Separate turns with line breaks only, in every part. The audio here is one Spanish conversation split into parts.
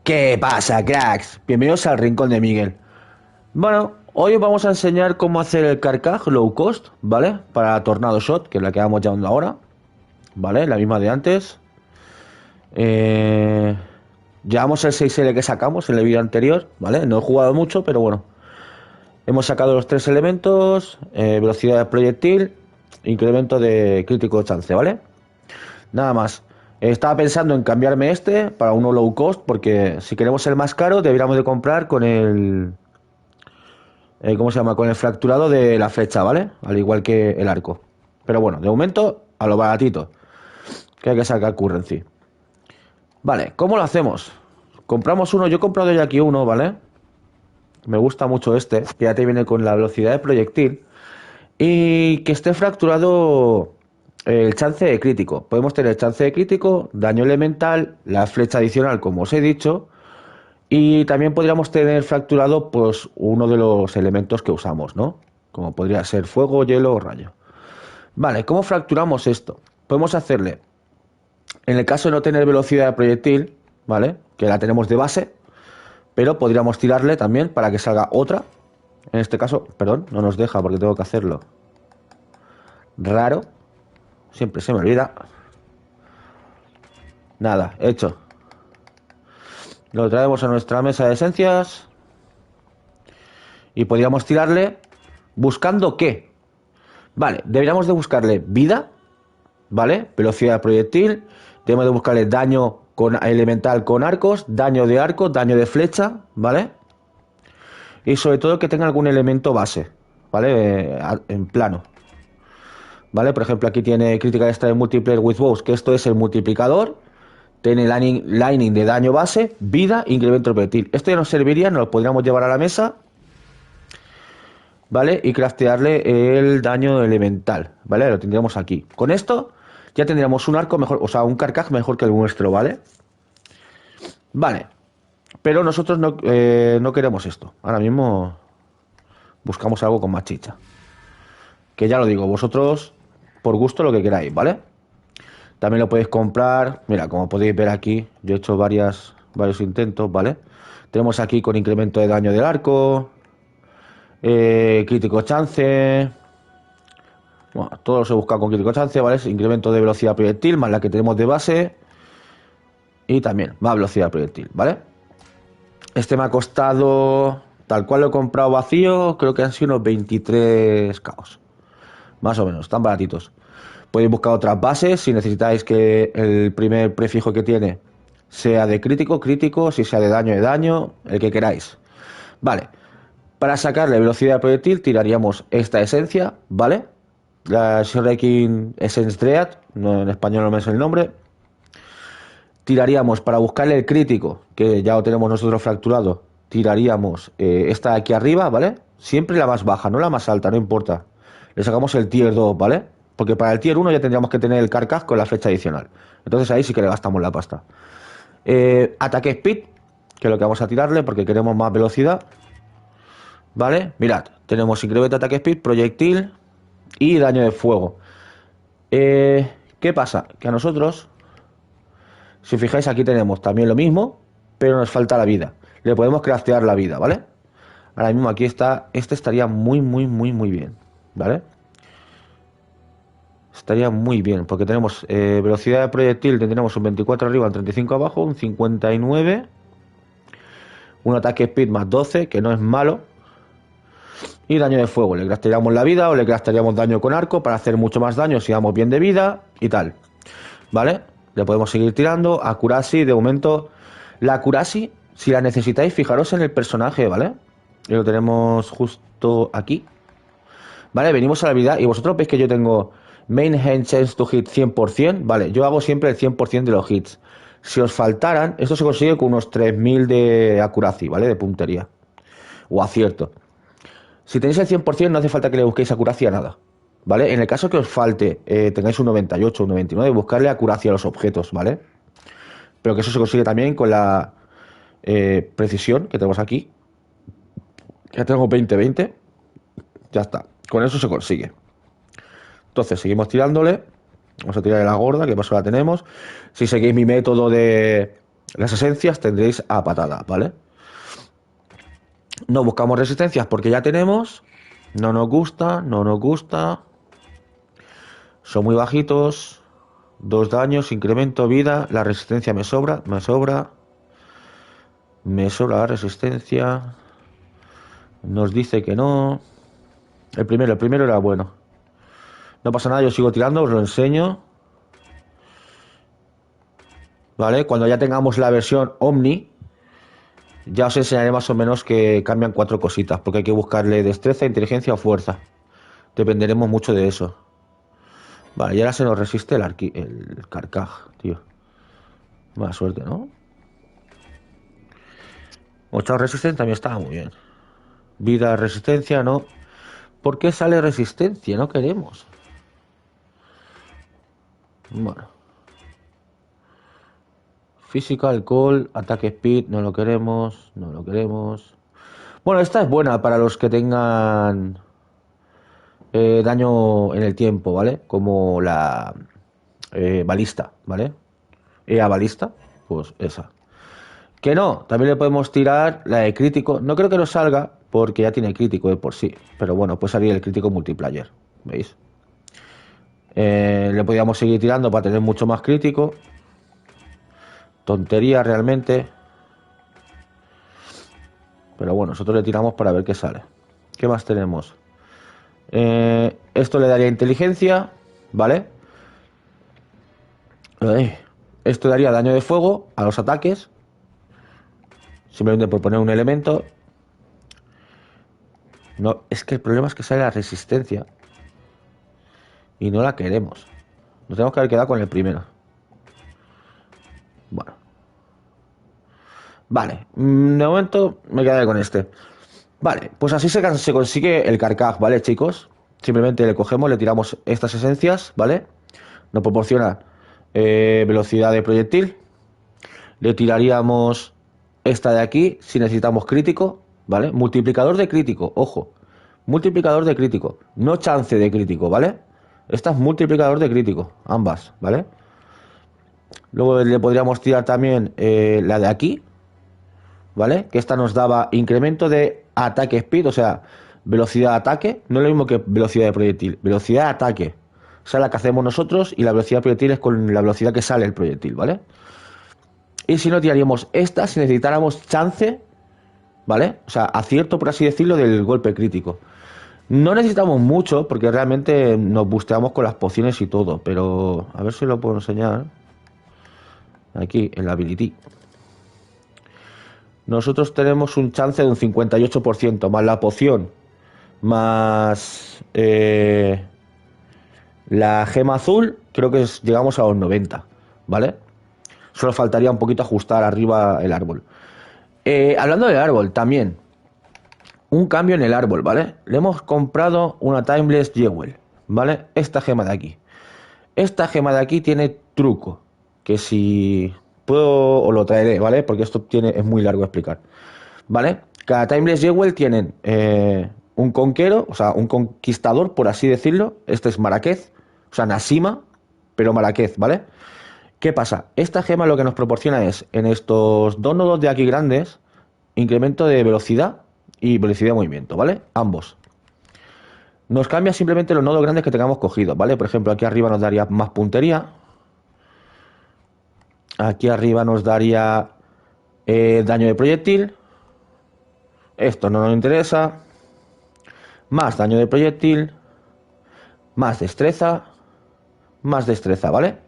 ¿Qué pasa, cracks? Bienvenidos al Rincón de Miguel. Bueno, hoy os vamos a enseñar cómo hacer el carcaj low cost, ¿vale? Para Tornado Shot, que es la que vamos llevando ahora, ¿vale? La misma de antes. Eh... Llevamos el 6L que sacamos en el vídeo anterior, ¿vale? No he jugado mucho, pero bueno. Hemos sacado los tres elementos, velocidad de proyectil, incremento de crítico chance, ¿vale? Nada más. Estaba pensando en cambiarme este para uno low cost, porque si queremos el más caro, deberíamos de comprar con el... ¿cómo se llama? Con el fracturado de la flecha, ¿vale? Al igual que el arco. Pero bueno, de momento, a lo baratito, que hay que sacar currency. Vale, ¿cómo lo hacemos? Compramos uno, yo he comprado ya aquí uno, ¿vale? Me gusta mucho este, que ya te viene con la velocidad de proyectil. Y que esté fracturado el chance de crítico. Podemos tener chance de crítico, daño elemental, la flecha adicional, como os he dicho. Y también podríamos tener fracturado pues uno de los elementos que usamos, ¿no? Como podría ser fuego, hielo o rayo. Vale, ¿cómo fracturamos esto? Podemos hacerle, en el caso de no tener velocidad de proyectil, ¿vale? Que la tenemos de base, pero podríamos tirarle también para que salga otra. En este caso, perdón, no nos deja porque tengo que hacerlo raro. Siempre se me olvida. Nada, hecho. Lo traemos a nuestra mesa de esencias. Y podríamos tirarle. ¿Buscando qué? Vale, deberíamos de buscarle vida. ¿Vale? Velocidad de proyectil. Debemos de buscarle daño con elemental con arcos. Daño de arco, daño de flecha. ¿Vale? Y sobre todo que tenga algún elemento base. ¿Vale? En plano. ¿Vale? Por ejemplo, aquí tiene crítica extra de multiplayer with bows, que esto es el multiplicador. Tiene lining de daño base, vida, incremento de proyectil. Esto ya nos serviría, nos lo podríamos llevar a la mesa, ¿vale? Y craftearle el daño elemental, ¿vale? Lo tendríamos aquí. Con esto ya tendríamos un arco mejor, o sea, un carcaj mejor que el nuestro, ¿vale? Vale. Pero nosotros no queremos esto. Ahora mismo buscamos algo con más chicha. Que ya lo digo, vosotros por gusto lo que queráis, ¿vale? También lo podéis comprar. Mira, como podéis ver aquí, yo he hecho varios intentos, ¿vale? Tenemos aquí con incremento de daño del arco, crítico chance. Bueno, todo se busca con crítico chance, ¿vale? Incremento de velocidad proyectil, más la que tenemos de base. Y también más velocidad proyectil, ¿vale? Este me ha costado, tal cual lo he comprado vacío, creo que han sido unos 23 caos. Más o menos, están baratitos. Podéis buscar otras bases si necesitáis que el primer prefijo que tiene sea de crítico, crítico, si sea de daño, el que queráis. Vale, para sacarle velocidad de proyectil tiraríamos esta esencia, ¿vale? La Shuriken Essence Dread, no, en español no me sé el nombre. Tiraríamos para buscarle el crítico, que ya lo tenemos nosotros fracturado, tiraríamos esta de aquí arriba, ¿vale? Siempre la más baja, no la más alta, no importa. Le sacamos el tier 2, ¿vale? Porque para el tier 1 ya tendríamos que tener el carcaj con la flecha adicional. Entonces ahí sí que le gastamos la pasta. Ataque speed, que es lo que vamos a tirarle porque queremos más velocidad. ¿Vale? Mirad, tenemos incremento de ataque speed, proyectil y daño de fuego. ¿Qué pasa? Que a nosotros, si os fijáis, aquí tenemos también lo mismo, pero nos falta la vida. Le podemos craftear la vida, ¿vale? Ahora mismo aquí está, este estaría muy bien, ¿vale? Estaría muy bien, porque tenemos velocidad de proyectil, tendremos un 24 arriba, un 35 abajo, un 59, un ataque speed más 12, que no es malo, y daño de fuego. Le craftearíamos la vida o le craftearíamos daño con arco para hacer mucho más daño si vamos bien de vida y tal, ¿vale? Le podemos seguir tirando. Accuracy, de momento, la accuracy, si la necesitáis, fijaros en el personaje, ¿vale? Y lo tenemos justo aquí, ¿vale? Venimos a la habilidad y vosotros veis que yo tengo main hand chance to hit 100%, ¿vale? Yo hago siempre el 100% de los hits. Si os faltaran, esto se consigue con unos 3000 de accuracy, ¿vale? De puntería o acierto. Si tenéis el 100% no hace falta que le busquéis accuracy a nada, ¿vale? En el caso que os falte, tengáis un 98, un 99, buscarle accuracy a los objetos, ¿vale? Pero que eso se consigue también con la precisión que tenemos aquí. Ya tengo 20-20. Ya está. Con eso se consigue. Entonces seguimos tirándole. Vamos a tirarle la gorda, que paso la tenemos. Si seguís mi método de Las esencias tendréis a patada, ¿vale? No buscamos resistencias porque ya tenemos. No nos gusta, no nos gusta. Son muy bajitos. 2 daños, incremento vida. La resistencia me sobra, me sobra. Me sobra la resistencia. Nos dice que no. El primero era bueno. No pasa nada, yo sigo tirando, os lo enseño. ¿Vale? Cuando ya tengamos la versión Omni, ya os enseñaré más o menos que cambian 4 cositas, porque hay que buscarle destreza, inteligencia o fuerza. Dependeremos mucho de eso. Vale, y ahora se nos resiste el carcaj, tío. Mala suerte, ¿no? 8 resistencia también estaba muy bien. Vida, resistencia, no. ¿Por qué sale resistencia? No queremos. Bueno. Física, alcohol, ataque speed, no lo queremos, no lo queremos. Bueno, esta es buena para los que tengan daño en el tiempo, ¿vale? Como la balista, ¿vale? EA balista, pues esa. Que no, también le podemos tirar la de crítico. No creo que nos salga porque ya tiene crítico de por sí. Pero bueno, puede salir el crítico multiplayer, ¿veis? Le podríamos seguir tirando para tener mucho más crítico. Tontería realmente. Pero bueno, nosotros le tiramos para ver qué sale. ¿Qué más tenemos? Esto le daría inteligencia, ¿vale? Esto daría daño de fuego a los ataques. Simplemente por poner un elemento. No, es que el problema es que sale la resistencia. Y no la queremos. Nos tenemos que haber quedado con el primero. Bueno. Vale. De momento me quedaré con este. Vale, pues así se consigue el carcaj, ¿vale, chicos? Simplemente le cogemos, le tiramos estas esencias, ¿vale? Nos proporciona velocidad de proyectil. Le tiraríamos esta de aquí si necesitamos crítico, ¿vale? Multiplicador de crítico, ojo. Multiplicador de crítico, no chance de crítico, ¿vale? Esta es multiplicador de crítico, ambas, ¿vale? Luego le podríamos tirar también la de aquí, ¿vale? Que esta nos daba incremento de ataque speed, o sea, velocidad de ataque. No es lo mismo que velocidad de proyectil, velocidad de ataque. O sea, la que hacemos nosotros y la velocidad de proyectil es con la velocidad que sale el proyectil, ¿vale? Y si no, tiraríamos esta si necesitáramos chance, ¿vale? O sea, acierto, por así decirlo, del golpe crítico. No necesitamos mucho porque realmente nos busteamos con las pociones y todo, pero a ver si lo puedo enseñar. Aquí, en la ability. Nosotros tenemos un chance de un 58%, más la poción, más la gema azul, creo que llegamos a los 90, ¿vale? Solo faltaría un poquito ajustar arriba el árbol. Hablando del árbol, también, un cambio en el árbol, ¿vale? Le hemos comprado una Timeless Jewel, ¿vale? Esta gema de aquí. Esta gema de aquí tiene truco, que si puedo os lo traeré, ¿vale? Porque esto es muy largo de explicar, ¿vale? Cada Timeless Jewel tienen un conquero, o sea, un conquistador, por así decirlo. Este es Marrakech, o sea, Nasima, pero Marrakech, ¿vale? ¿Qué pasa? Esta gema lo que nos proporciona es, en estos dos nodos de aquí grandes, incremento de velocidad y velocidad de movimiento, ¿vale? Ambos. Nos cambia simplemente los nodos grandes que tengamos cogidos, ¿vale? Por ejemplo, aquí arriba nos daría más puntería. Aquí arriba nos daría daño de proyectil. Esto no nos interesa. Más daño de proyectil. Más destreza. Más destreza, ¿vale?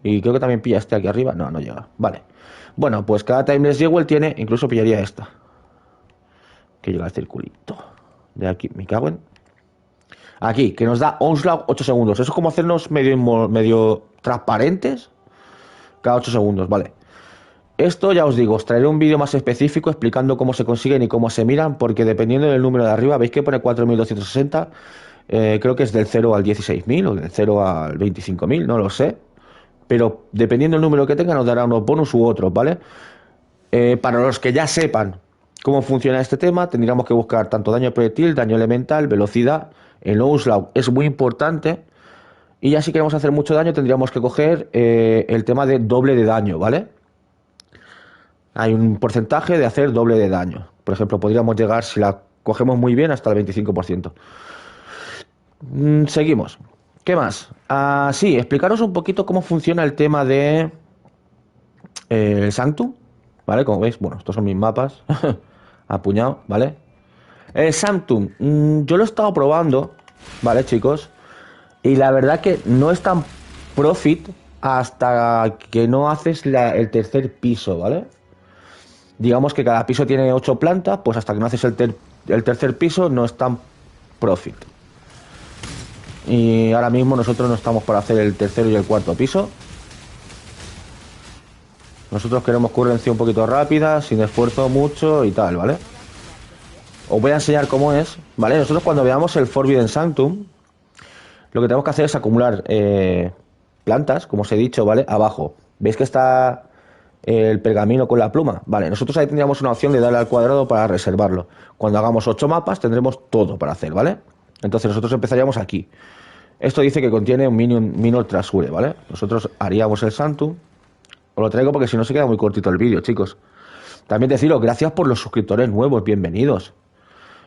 Y creo que también pilla este aquí arriba. No, no llega. Vale. Bueno, pues cada Timeless Jewel tiene... Incluso pillaría esta. Que llega el circulito. De aquí, me cago en... Aquí, que nos da Onslaught 8 segundos. Eso es como hacernos medio transparentes. Cada 8 segundos, vale. Esto ya os digo, os traeré un vídeo más específico explicando cómo se consiguen y cómo se miran, porque dependiendo del número de arriba, veis que pone 4260, creo que es del 0 al 16.000 o del 0 al 25.000, no lo sé. Pero dependiendo del número que tenga, nos dará unos bonus u otros, ¿vale? Para los que ya sepan cómo funciona este tema, tendríamos que buscar tanto daño proyectil, daño elemental, velocidad. El Onslaught es muy importante. Y ya si queremos hacer mucho daño, tendríamos que coger el tema de doble de daño, ¿vale? hay un porcentaje de hacer doble de daño. Por ejemplo, podríamos llegar, si la cogemos muy bien, hasta el 25%. Seguimos. ¿Qué más? Sí, explicaros un poquito cómo funciona el tema de el Sanctum, ¿vale? Como veis, bueno, estos son mis mapas. Apuñado, ¿vale? El Sanctum, yo lo he estado probando, ¿vale, chicos? Y la verdad que no es tan profit hasta que no haces el tercer piso, ¿vale? Digamos que cada piso tiene 8 plantas, pues hasta que no haces el tercer piso no es tan profit. Y ahora mismo nosotros no estamos por hacer el tercero y el cuarto piso. Nosotros queremos currencia un poquito rápida, sin esfuerzo mucho y tal, ¿vale? Os voy a enseñar cómo es, ¿vale? Nosotros cuando veamos el Forbidden Sanctum, lo que tenemos que hacer es acumular plantas, como os he dicho, ¿vale? Abajo. ¿Veis que está el pergamino con la pluma? Vale, nosotros ahí tendríamos una opción de darle al cuadrado para reservarlo. Cuando hagamos 8 mapas tendremos todo para hacer, ¿vale? Entonces nosotros empezaríamos aquí. Esto dice que contiene un Minor Treasure, ¿vale? Nosotros haríamos el Sanctum. Os lo traigo porque si no se queda muy cortito el vídeo, chicos. También deciros, gracias por los suscriptores nuevos, bienvenidos.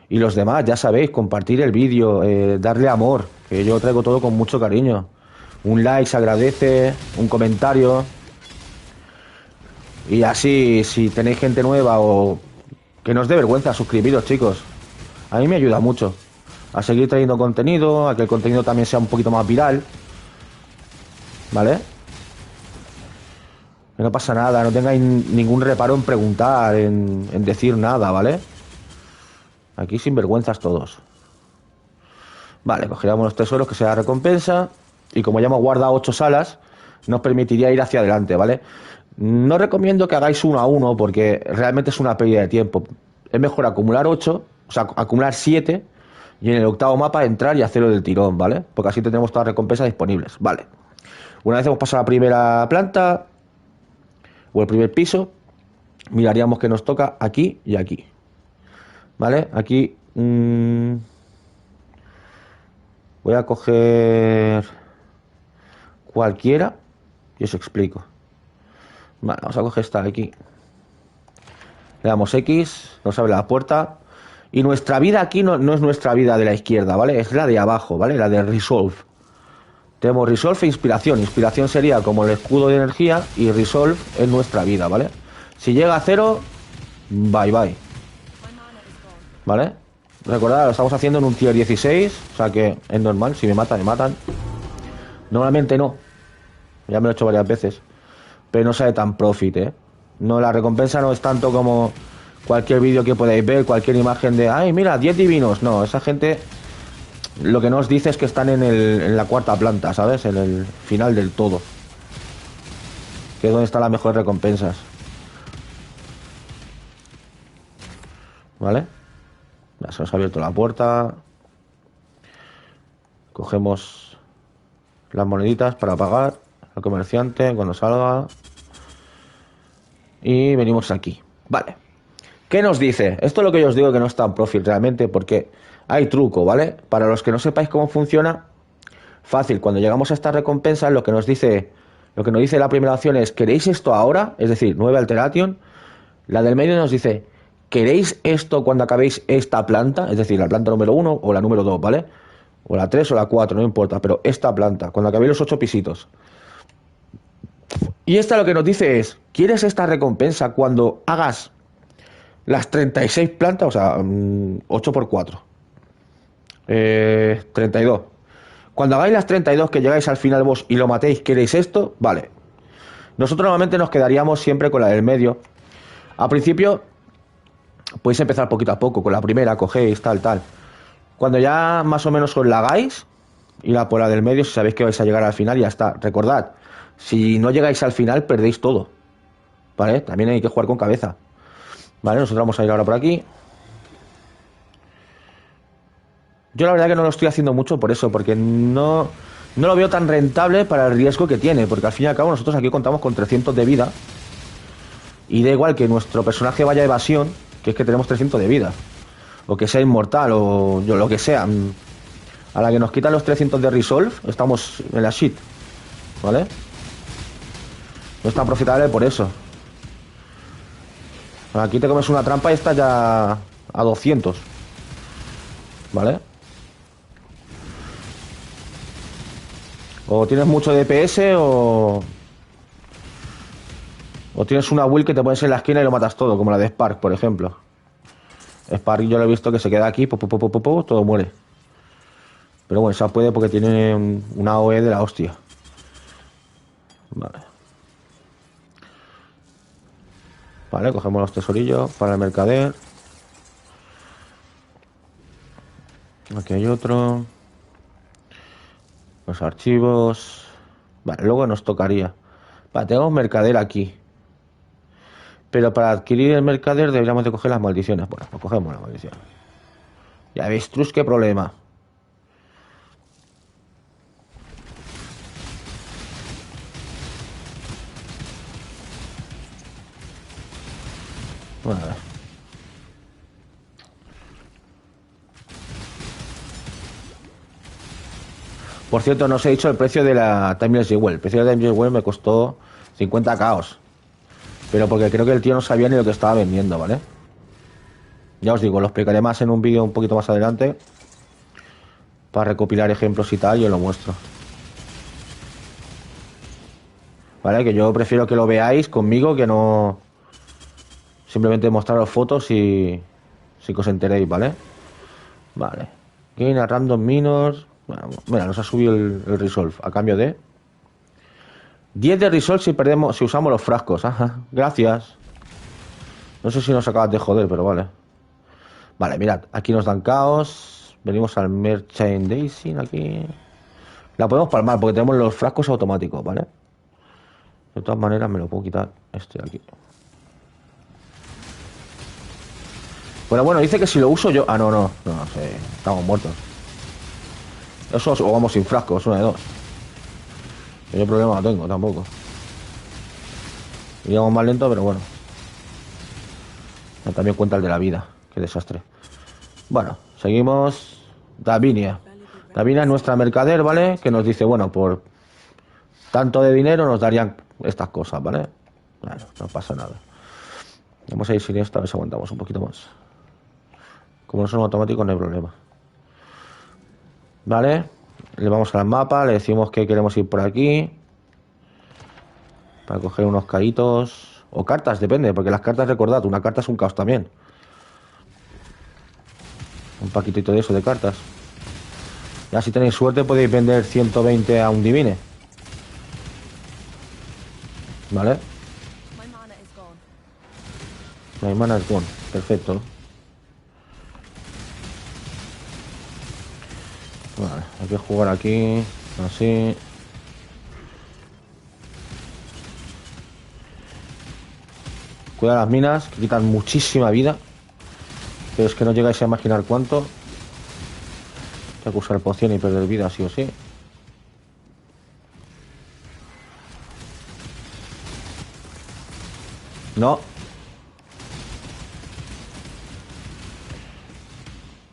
Y los demás, ya sabéis, compartir el vídeo, darle amor, que yo traigo todo con mucho cariño. Un like se agradece, un comentario. Y así, si tenéis gente nueva o que no os dé vergüenza, suscribiros, chicos. A mí me ayuda mucho a seguir trayendo contenido, a que el contenido también sea un poquito más viral. ¿Vale? Que no pasa nada, no tengáis ningún reparo en preguntar, en decir nada, ¿vale? Aquí sin vergüenzas todos. Vale, cogeríamos los tesoros que sea recompensa. Y como ya hemos guardado 8 salas, nos permitiría ir hacia adelante, ¿vale? No recomiendo que hagáis 1 a 1 porque realmente es una pérdida de tiempo. Es mejor acumular 8, o sea, acumular 7 y en el octavo mapa entrar y hacerlo del tirón, ¿vale? Porque así tendremos todas las recompensas disponibles, ¿vale? Una vez hemos pasado la primera planta o el primer piso, miraríamos que nos toca aquí y aquí, ¿vale? Aquí voy a coger cualquiera y os explico. Vale, vamos a coger esta de aquí. Le damos X, nos abre la puerta. Y nuestra vida aquí no es nuestra vida de la izquierda, ¿vale? Es la de abajo, ¿vale? La de Resolve. Tenemos Resolve e Inspiración. Inspiración sería como el escudo de energía y Resolve es nuestra vida, ¿vale? Si llega a 0, bye bye. ¿Vale? Recordad, lo estamos haciendo en un tier 16, o sea que es normal, si me matan, me matan. Normalmente no. Ya me lo he hecho varias veces. Pero no sale tan profit, ¿eh? No, la recompensa no es tanto como cualquier vídeo que podáis ver, cualquier imagen de, ay, mira, 10 divinos. No, esa gente lo que nos dice es que están en la cuarta planta, ¿sabes? En el final del todo. Que es donde están las mejores recompensas. ¿Vale? Ya se nos ha abierto la puerta. Cogemos las moneditas para pagar al comerciante cuando salga. Y venimos aquí. Vale. ¿Qué nos dice? Esto es lo que yo os digo que no es tan profit realmente porque hay truco, ¿vale? Para los que no sepáis cómo funciona, fácil. Cuando llegamos a estas recompensas, lo que nos dice la primera opción es ¿queréis esto ahora? Es decir, 9 Alteration. La del medio nos dice ¿queréis esto cuando acabéis esta planta? Es decir, la planta número 1 o la número 2, ¿vale? O la 3 o la 4, no importa, pero esta planta, cuando acabéis los 8 pisitos. Y esta lo que nos dice es, ¿quieres esta recompensa cuando hagas las 36 plantas? O sea, 8 por 4. 32. Cuando hagáis las 32 que llegáis al final vos y lo matéis, ¿queréis esto? Vale. Nosotros normalmente nos quedaríamos siempre con la del medio. Al principio podéis empezar poquito a poco, con la primera, cogéis, tal. Cuando ya más o menos os la hagáis, ir a por la del medio si sabéis que vais a llegar al final y ya está. Recordad, si no llegáis al final, perdéis todo. ¿Vale? También hay que jugar con cabeza. Vale, nosotros vamos a ir ahora por aquí. Yo la verdad que no lo estoy haciendo mucho por eso, porque no lo veo tan rentable para el riesgo que tiene, porque al fin y al cabo nosotros aquí contamos con 300 de vida. Y da igual que nuestro personaje vaya a evasión, que es que tenemos 300 de vida. O que sea inmortal, o lo que sea. A la que nos quitan los 300 de Resolve, estamos en la shit. ¿Vale? No es tan profitable por eso. Aquí te comes una trampa y estás ya a 200. ¿Vale? O tienes mucho DPS o tienes una build que te pones en la esquina y lo matas todo, como la de Spark, por ejemplo. Spark yo lo he visto que se queda aquí, todo muere. Pero bueno, esa puede porque tiene una OE de la hostia. Vale. Vale, cogemos los tesorillos para el mercader. Aquí hay otro. Los archivos. Vale, luego nos tocaría. Vale, tenemos mercader aquí. Pero para adquirir el mercader deberíamos de coger las maldiciones. Bueno, pues cogemos la maldición. Ya veis, Trus, qué problema. Vale. Por cierto, no os he dicho el precio de la Timeless Jewel. El precio de la Timeless Jewel me costó 50 caos. Pero porque creo que el tío no sabía ni lo que estaba vendiendo, ¿vale? Ya os digo, lo explicaré más en un vídeo un poquito más adelante. Para recopilar ejemplos y tal, yo lo muestro. ¿Vale? Que yo prefiero que lo veáis conmigo que no... Simplemente mostraros fotos y... Si que os enteréis, ¿vale? Vale. Gain a random minors. Bueno, mira, nos ha subido el resolve a cambio de 10 de resolve si usamos los frascos. Ajá, gracias. No sé si nos acabas de joder, pero vale. Vale, mirad, aquí nos dan caos. Venimos al merchandising aquí. La podemos palmar porque tenemos los frascos automáticos, ¿vale? De todas maneras me lo puedo quitar este de aquí. Bueno, dice que si lo uso yo... Ah, no sé. Estamos muertos. Eso o vamos sin frascos, una de dos. Yo problema no tengo tampoco. Iríamos más lento, pero bueno. También cuenta el de la vida. Qué desastre. Bueno, seguimos. Davinia. Davinia es nuestra mercader, ¿vale? Que nos dice, bueno, por tanto de dinero nos darían estas cosas, ¿vale? Bueno, no pasa nada. Vamos a ir sin esto, a ver si aguantamos un poquito más. Como no son automáticos, no hay problema. ¿Vale? Le vamos al mapa, le decimos que queremos ir por aquí. Para coger unos caítos. O cartas, depende, porque las cartas, recordad, una carta es un caos también. Un paquetito de eso, de cartas. Ya si tenéis suerte podéis vender 120 a un divine. ¿Vale? My mana is gone. Perfecto. Vale, hay que jugar aquí. Así. Cuida las minas, que quitan muchísima vida. Pero es que no llegáis a imaginar cuánto. Hay que usar poción y perder vida, sí o sí. No.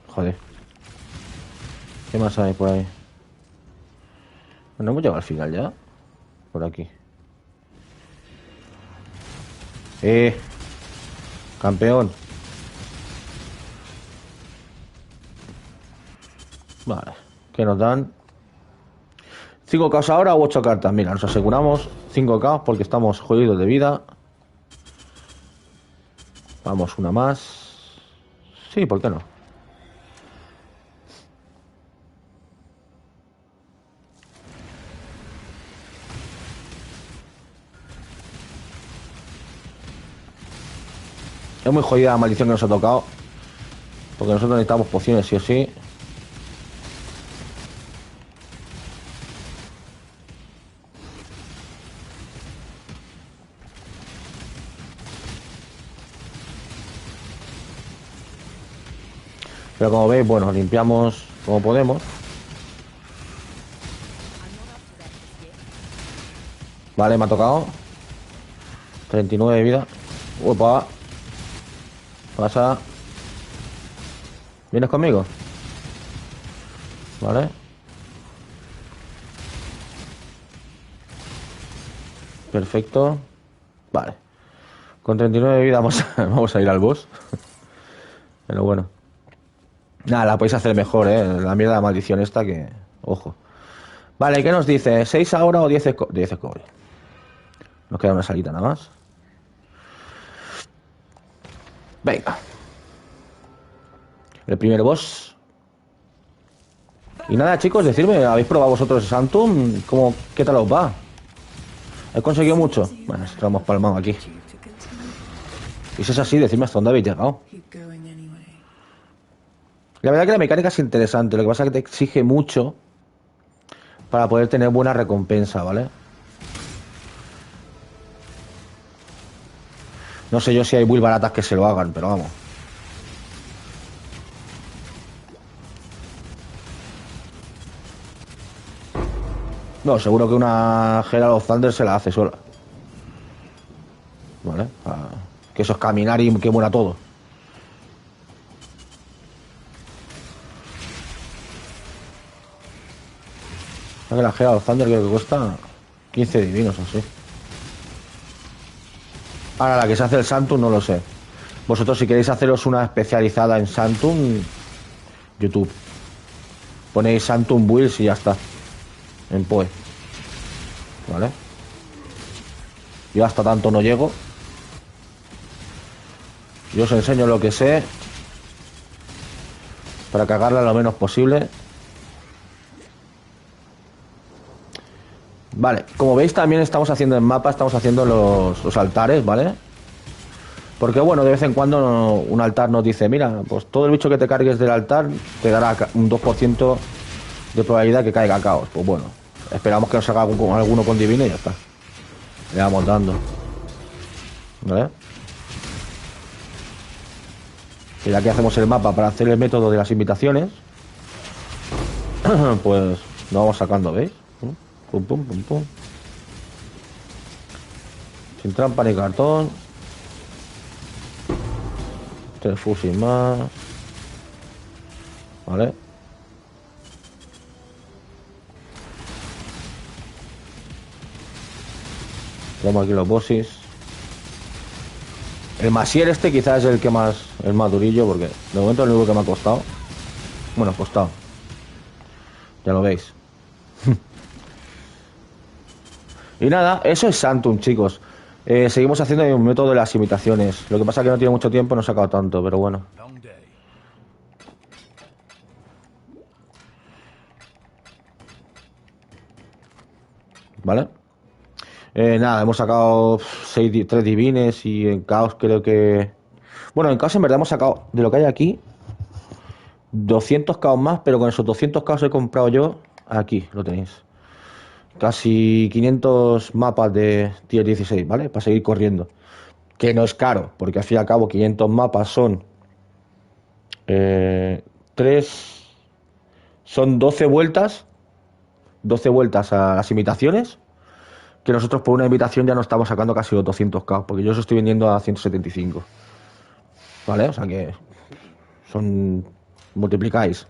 Joder. ¿Qué más hay por ahí? Bueno, hemos llegado al final ya. Por aquí. Campeón. Vale. ¿Qué nos dan? 5 caos ahora o 8 cartas. Mira, nos aseguramos 5 caos porque estamos jodidos de vida. Vamos, una más. Sí, ¿por qué no? Es muy jodida la maldición que nos ha tocado. Porque nosotros necesitamos pociones sí o sí. Pero como veis, bueno, limpiamos como podemos. Vale, me ha tocado 39 de vida. Upa. Pasa. ¿Vienes conmigo? Vale. Perfecto. Vale. Con 39 de vida vamos a ir al boss. Pero bueno. Nada, la podéis hacer mejor, La mierda de maldición esta que... Ojo. Vale, ¿qué nos dice? ¿6 ahora o 10 10 cobre? Nos queda una salita nada más. Venga. El primer boss. Y nada, chicos, decirme, ¿habéis probado vosotros Santum? ¿Qué tal os va? ¿He conseguido mucho? Bueno, estamos palmado aquí. Y si es así, decidme hasta dónde habéis llegado. La verdad que la mecánica es interesante. Lo que pasa es que te exige mucho para poder tener buena recompensa, ¿vale? No sé yo si hay build baratas que se lo hagan, pero vamos. No, seguro que una Herald of Thunder se la hace sola. ¿Vale? Que eso es caminar y que muera todo. Que la Herald of Thunder creo que cuesta 15 divinos así. Ahora la que se hace el Santum no lo sé. Vosotros si queréis haceros una especializada en Santum, YouTube. Ponéis Santum Builds y ya está. En Poe. ¿Vale? Yo hasta tanto no llego. Yo os enseño lo que sé para cagarla lo menos posible. Vale, como veis también estamos haciendo en mapa, estamos haciendo los altares, ¿vale? Porque bueno, de vez en cuando un altar nos dice, mira, pues todo el bicho que te cargues del altar te dará un 2% de probabilidad que caiga caos. Pues bueno, esperamos que nos haga alguno con divino y ya está. Le vamos dando. ¿Vale? Y ya que hacemos el mapa para hacer el método de las invitaciones, pues lo vamos sacando, ¿veis? Pum, pum, pum, pum. Sin trampa ni cartón. 3 fusil más. Vale. Tenemos aquí los bosses. El Masier este quizás es el más durillo, porque de momento es el único que me ha costado. Bueno, costado. Ya lo veis. Y nada, eso es Santum, chicos. Seguimos haciendo un método de las imitaciones. Lo que pasa es que no tiene mucho tiempo, no he sacado tanto, pero bueno. ¿Vale? Nada, hemos sacado 3 divines y en caos creo que... Bueno, en caos en verdad hemos sacado de lo que hay aquí 200 caos más, pero con esos 200 caos he comprado yo. Aquí lo tenéis. Casi 500 mapas de tier 16, ¿vale? Para seguir corriendo. Que no es caro, porque al fin y al cabo 500 mapas son 3... Son 12 vueltas. 12 vueltas a las imitaciones. Que nosotros por una invitación ya no estamos sacando casi los 200k, porque yo os estoy vendiendo a 175. ¿Vale? O sea que son... multiplicáis.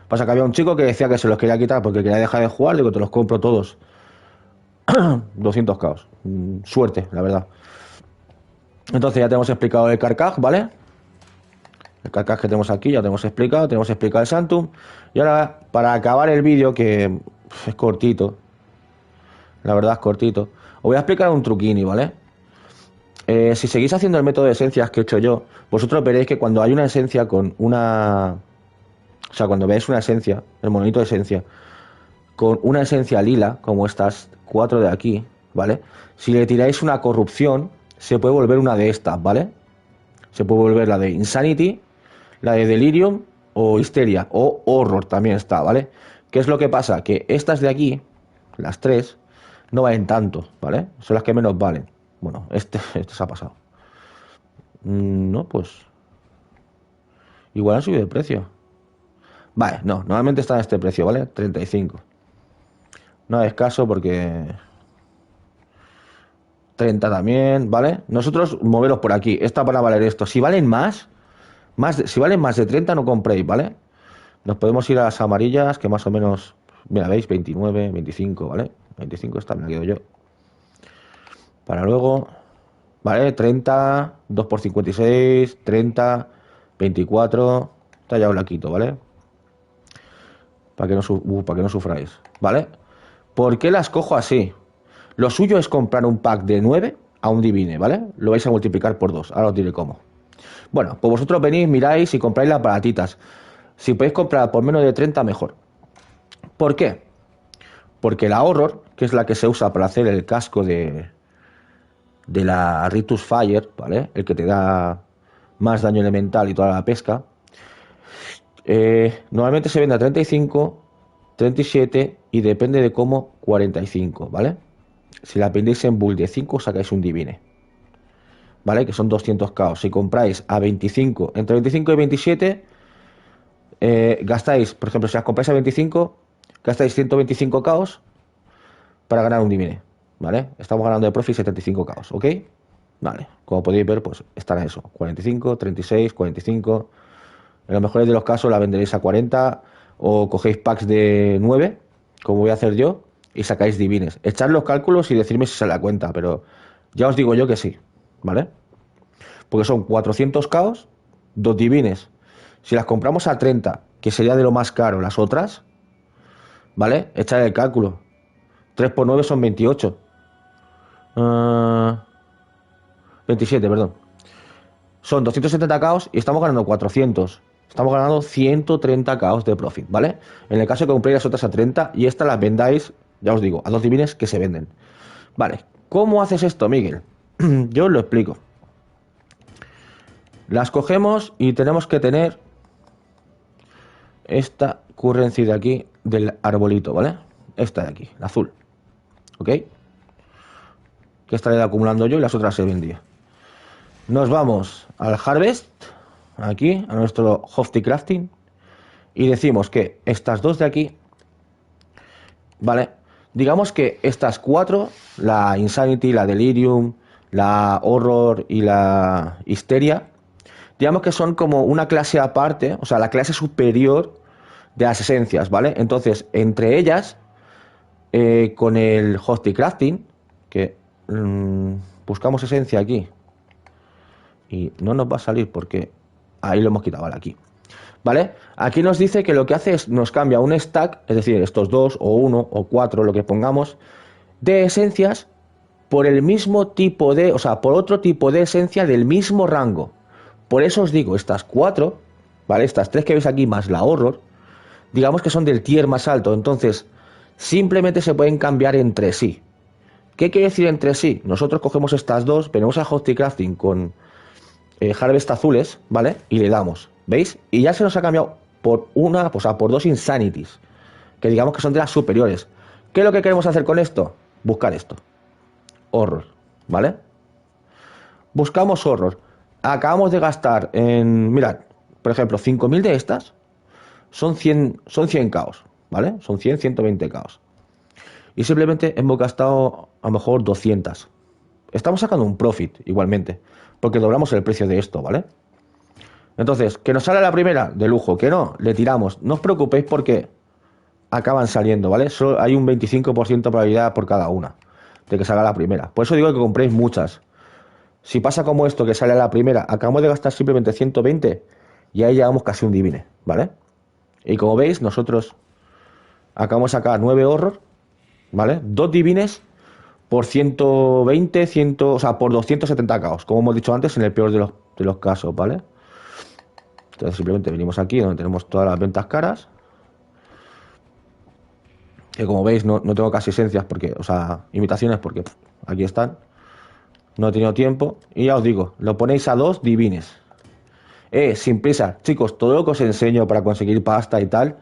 Pasa que había un chico que decía que se los quería quitar porque quería dejar de jugar. Digo, te los compro todos. 200k. Suerte, la verdad. Entonces ya te hemos explicado el carcaj, ¿vale? El carcaj que tenemos aquí ya te hemos explicado. Tenemos explicado el Santum. Y ahora, para acabar el vídeo, que es cortito, la verdad es cortito, os voy a explicar un truquini, ¿vale? Si seguís haciendo el método de esencias que he hecho yo, vosotros veréis que cuando hay una esencia con una... O sea, cuando veáis una esencia, el monolito de esencia, con una esencia lila, como estas 4 de aquí, ¿vale? Si le tiráis una corrupción, se puede volver una de estas, ¿vale? Se puede volver la de Insanity, la de Delirium o Histeria, o Horror también está, ¿vale? ¿Qué es lo que pasa? Que estas de aquí, las 3, no valen tanto, ¿vale? Son las que menos valen. Bueno, este se ha pasado. No, pues... Igual han subido de precio. Vale, no, normalmente está en este precio, ¿vale? 35. No hagáis caso porque... 30 también, ¿vale? Nosotros moveros por aquí. Esta van a valer esto. Si valen si valen más de 30 no compréis, ¿vale? Nos podemos ir a las amarillas, que más o menos... Mira, ¿veis? 29, 25, ¿vale? 25 esta me la quedo yo. Para luego... ¿vale? 30, 2 por 56, 30, 24. Esta ya os la quito, ¿vale? Para que no sufráis, ¿vale? ¿Por qué las cojo así? Lo suyo es comprar un pack de 9 a un divine, ¿vale? Lo vais a multiplicar por 2. Ahora os diré cómo. Bueno, pues vosotros venís, miráis y compráis las baratitas. Si podéis comprar por menos de 30, mejor. ¿Por qué? Porque la Horror, que es la que se usa para hacer el casco de la Ritus Fire, ¿vale? El que te da más daño elemental y toda la pesca. Normalmente se vende a 35, 37 y depende de cómo, 45, ¿vale? Si la vendéis en build de 5, sacáis un divine, ¿vale? Que son 200 caos. Si compráis a 25, entre 25 y 27, gastáis, por ejemplo, si las compráis a 25, gastáis 125 caos para ganar un divine, ¿vale? Estamos ganando de profit 75 caos, ¿ok? Vale, como podéis ver, pues estará eso, 45, 36, 45. En los mejores de los casos la venderéis a 40 o cogéis packs de 9, como voy a hacer yo, y sacáis divines. Echad los cálculos y decirme si se la cuenta, pero ya os digo yo que sí, ¿vale? Porque son 400 caos, 2 divines. Si las compramos a 30, que sería de lo más caro las otras, ¿vale? Echad el cálculo. 3 por 9 son 28. 27, perdón. Son 270 caos y estamos ganando 400. Estamos ganando 130 caos de profit, ¿vale? En el caso que compréis las otras a 30 y estas las vendáis, ya os digo, a 2 divines que se venden. Vale, ¿cómo haces esto, Miguel? Yo os lo explico. Las cogemos y tenemos que tener esta currency de aquí, del arbolito, ¿vale? Esta de aquí, la azul. ¿Ok? Que esta la he ido acumulando yo y las otras se vendía. Nos vamos al Harvest, aquí, a nuestro Hofty Crafting, y decimos que estas dos de aquí, ¿vale? Digamos que estas cuatro, la Insanity, la Delirium, la Horror y la Histeria, digamos que son como una clase aparte, o sea, la clase superior de las esencias, ¿vale? Entonces, entre ellas, con el Hofty Crafting, que buscamos esencia aquí, y no nos va a salir porque ahí lo hemos quitado, vale, aquí, ¿vale? Aquí nos dice que lo que hace es nos cambia un stack, es decir, estos dos o uno o cuatro, lo que pongamos, de esencias por el mismo tipo de, o sea, por otro tipo de esencia del mismo rango. Por eso os digo, estas cuatro, ¿vale? Estas tres que veis aquí más la Horror, digamos que son del tier más alto, entonces simplemente se pueden cambiar entre sí. ¿Qué quiere decir entre sí? Nosotros cogemos estas dos, venimos a Hofty Crafting con Harvest azules, ¿vale? Y le damos, ¿veis? Y ya se nos ha cambiado por una, o sea, por dos Insanities, que digamos que son de las superiores. ¿Qué es lo que queremos hacer con esto? Buscar esto. Horror, ¿vale? Buscamos Horror. Acabamos de gastar en, mirad, por ejemplo, 5000 de estas son 100 caos, ¿vale? Son 100, 120 caos. Y simplemente hemos gastado a lo mejor 200. Estamos sacando un profit igualmente, porque doblamos el precio de esto, ¿vale? Entonces, que nos sale la primera, de lujo, que no, le tiramos. No os preocupéis porque acaban saliendo, ¿vale? Solo hay un 25% de probabilidad por cada una de que salga la primera. Por eso digo que compréis muchas. Si pasa como esto, que sale la primera, acabamos de gastar simplemente 120 y ahí llevamos casi un divine, ¿vale? Y como veis, nosotros acabamos de sacar 9 horror, ¿vale? 2 divines por 120, 100, o sea, por 270 caos, como hemos dicho antes, en el peor de los casos, ¿vale? Entonces simplemente venimos aquí donde tenemos todas las ventas caras, que como veis no tengo casi esencias porque, o sea, imitaciones porque aquí están. No he tenido tiempo. Y ya os digo, lo ponéis a 2 divines. Sin prisa, chicos, todo lo que os enseño para conseguir pasta y tal,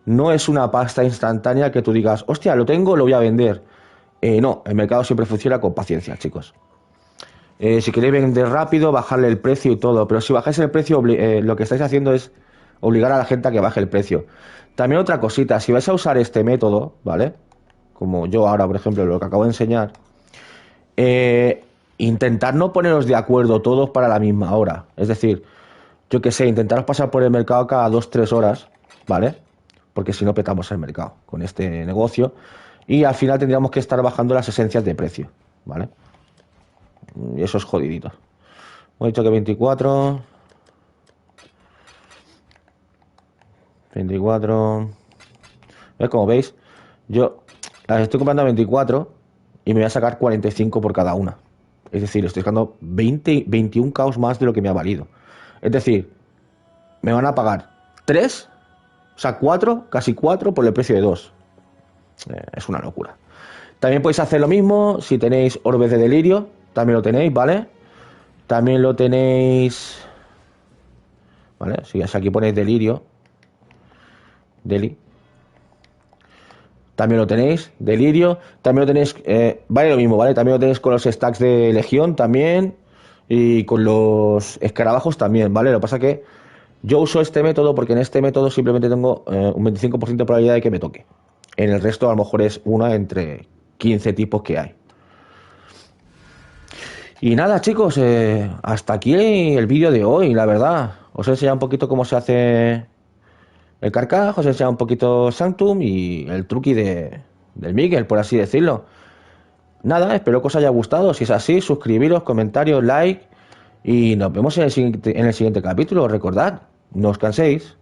no es una pasta instantánea que tú digas, hostia, lo tengo, lo voy a vender. No, el mercado siempre funciona con paciencia, chicos. Si queréis vender rápido, bajarle el precio y todo, pero si bajáis el precio, lo que estáis haciendo es obligar a la gente a que baje el precio. También otra cosita, si vais a usar este método, ¿vale? Como yo ahora, por ejemplo, lo que acabo de enseñar, intentar no poneros de acuerdo todos para la misma hora. Es decir, yo que sé, intentaros pasar por el mercado cada 2-3 horas, ¿vale? Porque si no petamos el mercado con este negocio y al final tendríamos que estar bajando las esencias de precio, ¿vale? Y eso es jodidito. Hemos dicho que 24. 24. ¿Ves? Como veis, yo las estoy comprando a 24 y me voy a sacar 45 por cada una. Es decir, estoy sacando 21 caos más de lo que me ha valido. Es decir, me van a pagar 3, o sea, 4, casi 4 por el precio de 2. Es una locura. También podéis hacer lo mismo si tenéis orbes de delirio. También lo tenéis, ¿vale? También lo tenéis... ¿Vale? Si aquí ponéis delirio. Deli. También lo tenéis, delirio. También lo tenéis, vale lo mismo, ¿vale? También lo tenéis con los stacks de legión también. Y con los escarabajos también, ¿vale? Lo que pasa que yo uso este método porque en este método simplemente tengo un 25% de probabilidad de que me toque. En el resto a lo mejor es una entre 15 tipos que hay. Y nada, chicos, hasta aquí el vídeo de hoy, la verdad. Os he enseñado un poquito cómo se hace el Carcaj, os he enseñado un poquito Sanctum y el truqui del Miguel, por así decirlo. Nada, espero que os haya gustado. Si es así, suscribiros, comentarios, like y nos vemos en el siguiente capítulo. Recordad, no os canséis.